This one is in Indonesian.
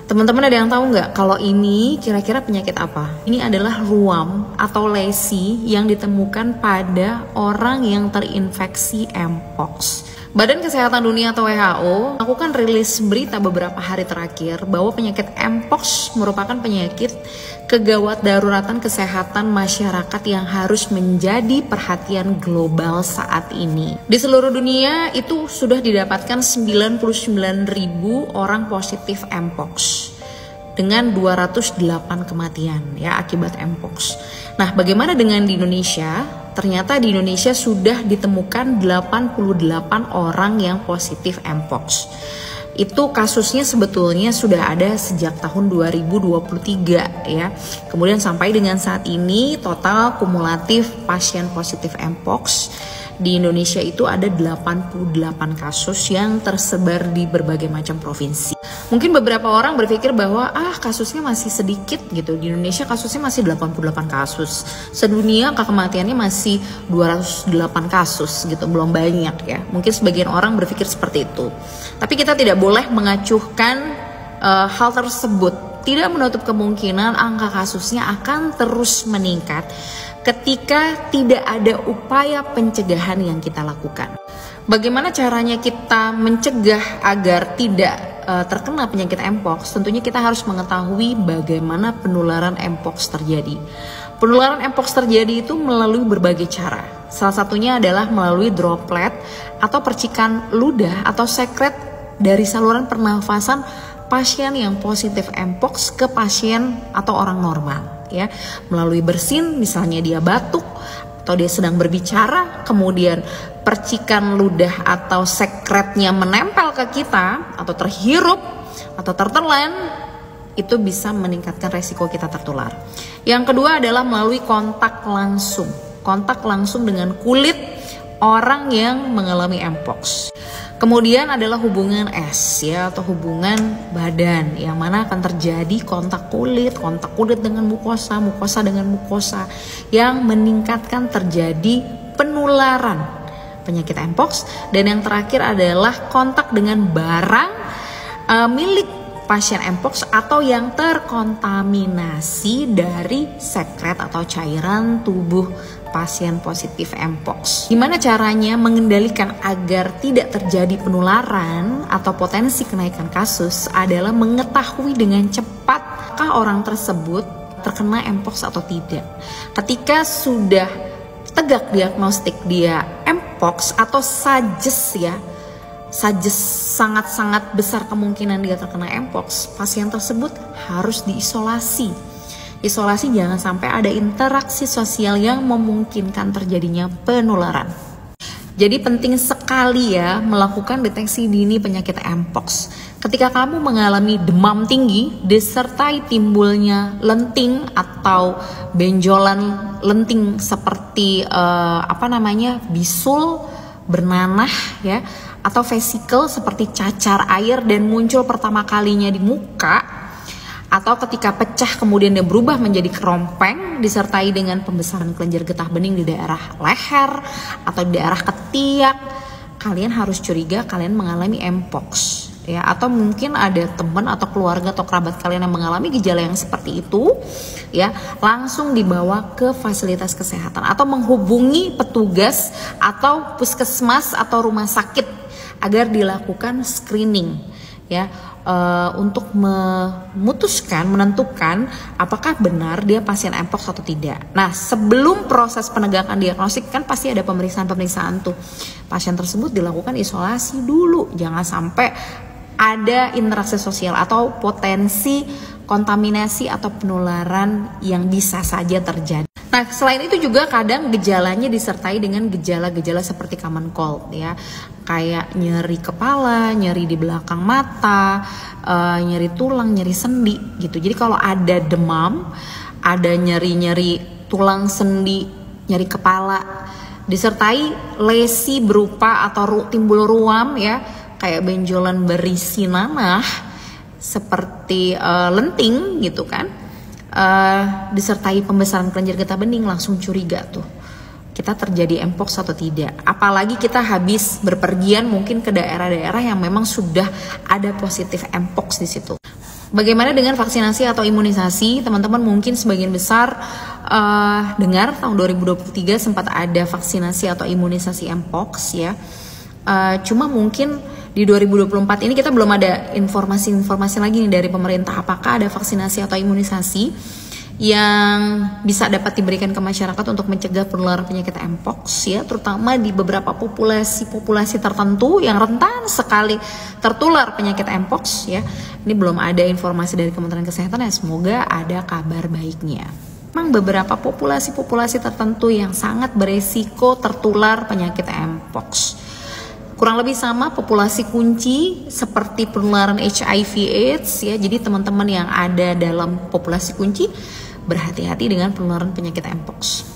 Teman-teman ada yang tahu nggak kalau ini kira-kira penyakit apa? Ini adalah ruam atau lesi yang ditemukan pada orang yang terinfeksi Mpox. Badan Kesehatan Dunia atau WHO melakukan rilis berita beberapa hari terakhir bahwa penyakit Mpox merupakan penyakit kegawat daruratan kesehatan masyarakat yang harus menjadi perhatian global saat ini. Di seluruh dunia itu sudah didapatkan 99.000 orang positif Mpox dengan 208 kematian ya akibat Mpox. Nah, bagaimana dengan di Indonesia? Ternyata di Indonesia sudah ditemukan 88 orang yang positif Mpox. Itu kasusnya sebetulnya sudah ada sejak tahun 2023 ya. Kemudian sampai dengan saat ini total kumulatif pasien positif Mpox di Indonesia itu ada 88 kasus yang tersebar di berbagai macam provinsi. Mungkin beberapa orang berpikir bahwa kasusnya masih sedikit gitu. Di Indonesia kasusnya masih 88 kasus. Sedunia angka kematiannya masih 208 kasus gitu, belum banyak ya. Mungkin sebagian orang berpikir seperti itu. Tapi kita tidak boleh mengacuhkan hal tersebut. Tidak menutup kemungkinan angka kasusnya akan terus meningkat ketika tidak ada upaya pencegahan yang kita lakukan. Bagaimana caranya kita mencegah agar tidak terkena penyakit Mpox? Tentunya kita harus mengetahui bagaimana penularan Mpox terjadi. Penularan Mpox terjadi itu melalui berbagai cara. Salah satunya adalah melalui droplet atau percikan ludah atau sekret dari saluran pernafasan pasien yang positif Mpox ke pasien atau orang normal ya, melalui bersin, misalnya dia batuk atau dia sedang berbicara, kemudian percikan ludah atau sekretnya menempel ke kita atau terhirup atau tertelan, itu bisa meningkatkan resiko kita tertular. Yang kedua adalah melalui kontak langsung dengan kulit orang yang mengalami Mpox. Kemudian adalah hubungan es ya, atau hubungan badan, yang mana akan terjadi kontak kulit dengan mukosa dengan mukosa, yang meningkatkan terjadi penularan penyakit Mpox. Dan yang terakhir adalah kontak dengan barang milik pasien Mpox atau yang terkontaminasi dari sekret atau cairan tubuh pasien positif Mpox. Gimana caranya mengendalikan agar tidak terjadi penularan atau potensi kenaikan kasus adalah mengetahui dengan cepat apakah orang tersebut terkena Mpox atau tidak. Ketika sudah tegak diagnostik dia Mpox atau sajes sangat-sangat besar kemungkinan dia terkena Mpox, pasien tersebut harus diisolasi. Isolasi jangan sampai ada interaksi sosial yang memungkinkan terjadinya penularan. Jadi penting sekali ya melakukan deteksi dini penyakit Mpox. Ketika kamu mengalami demam tinggi disertai timbulnya lenting atau benjolan lenting seperti bisul, bernanah ya, atau vesikel seperti cacar air dan muncul pertama kalinya di muka, atau ketika pecah kemudian dia berubah menjadi kerompeng disertai dengan pembesaran kelenjar getah bening di daerah leher atau di daerah ketiak, kalian harus curiga kalian mengalami Mpox ya. Atau mungkin ada teman atau keluarga atau kerabat kalian yang mengalami gejala yang seperti itu ya, langsung dibawa ke fasilitas kesehatan atau menghubungi petugas atau puskesmas atau rumah sakit agar dilakukan screening ya, untuk menentukan apakah benar dia pasien Mpox atau tidak. Nah, sebelum proses penegakan diagnostik kan pasti ada pemeriksaan tuh. Pasien tersebut dilakukan isolasi dulu, jangan sampai ada interaksi sosial atau potensi kontaminasi atau penularan yang bisa saja terjadi. Nah, selain itu juga kadang gejalanya disertai dengan gejala-gejala seperti common cold ya, kayak nyeri kepala, nyeri di belakang mata, nyeri tulang, nyeri sendi gitu. Jadi kalau ada demam, ada nyeri-nyeri tulang sendi, nyeri kepala, disertai lesi berupa atau timbul ruam ya, kayak benjolan berisi nanah seperti lenting gitu kan, disertai pembesaran kelenjar getah bening, langsung curiga tuh kita terjadi Mpox atau tidak. Apalagi kita habis berpergian mungkin ke daerah-daerah yang memang sudah ada positif Mpox di situ. Bagaimana dengan vaksinasi atau imunisasi? Teman-teman mungkin sebagian besar dengar tahun 2023 sempat ada vaksinasi atau imunisasi Mpox ya. Cuma mungkin di 2024 ini kita belum ada informasi lagi nih dari pemerintah apakah ada vaksinasi atau imunisasi yang bisa dapat diberikan ke masyarakat untuk mencegah penularan penyakit Mpox ya, terutama di beberapa populasi tertentu yang rentan sekali tertular penyakit Mpox ya. Ini belum ada informasi dari Kementerian Kesehatan ya, semoga ada kabar baiknya. Memang beberapa populasi tertentu yang sangat beresiko tertular penyakit Mpox. Kurang lebih sama populasi kunci seperti penularan HIV/AIDS ya. Jadi teman-teman yang ada dalam populasi kunci berhati-hati dengan penularan penyakit Mpox.